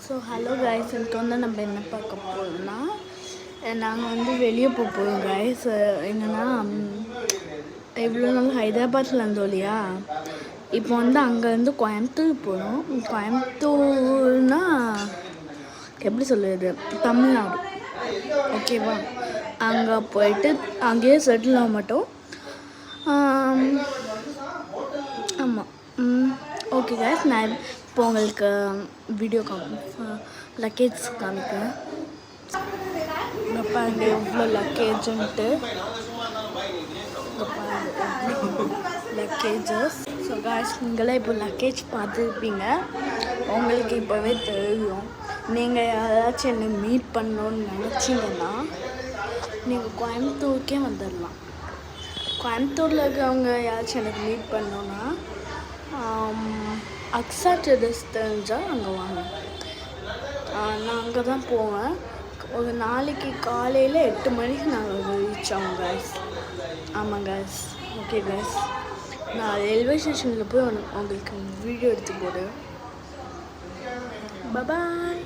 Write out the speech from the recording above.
So hello guys, இதுக்கு வந்து நம்ம என்ன பார்க்க போகிறோம்னா, நாங்கள் வந்து வெளியே போகிறோம் கைஸ். என்னென்னா, இவ்வளோ நாள் ஹைதராபாத்தில் இருந்தோம் இல்லையா, இப்போ வந்து அங்கேருந்து கோயம்புத்தூர் போகிறோம். கோயம்புத்தூர்னா எப்படி சொல்லுறது, தமிழ்நாடு, ஓகேவா? அங்கே போயிட்டு அங்கேயே செட்டில் ஆக மாட்டோம். ஆமாம், ஓகே கைஸ். நான் இப்போ உங்களுக்கு வீடியோ லக்கேஜ் காமிக்கிறேன். இங்கே பாருங்க எவ்வளோ லக்கேஜுன்ட்டு. இங்கே பாருங்க லக்கேஜஸ். ஸோ கைஸ், நீங்களே இப்போ லக்கேஜ் பார்த்துருப்பீங்க, உங்களுக்கு இப்போவே தெரியும். நீங்கள் யாராச்சும் என்னை மீட் பண்ணணுன்னு நினச்சிங்கன்னா நீங்கள் கோயம்புத்தூருக்கே வந்துடலாம். கோயம்புத்தூரில் இருக்கிறவங்க யாராச்சும் எனக்கு மீட் பண்ணோன்னா அக்ஸா ட்ரேடர்ஸ் தெரிஞ்சால் அங்கே வாங்க. நான் அங்கே தான் போவேன். ஒரு நாளைக்கு காலையில் 8 மணிக்கு நாங்கள் ரீச் ஆகும் கைஸ். ஆமாம் கைஸ், ஓகே கைஸ். நான் ரயில்வே ஸ்டேஷனில் போய் உங்களுக்கு வீடியோ எடுத்து போடுவேன். பாய்.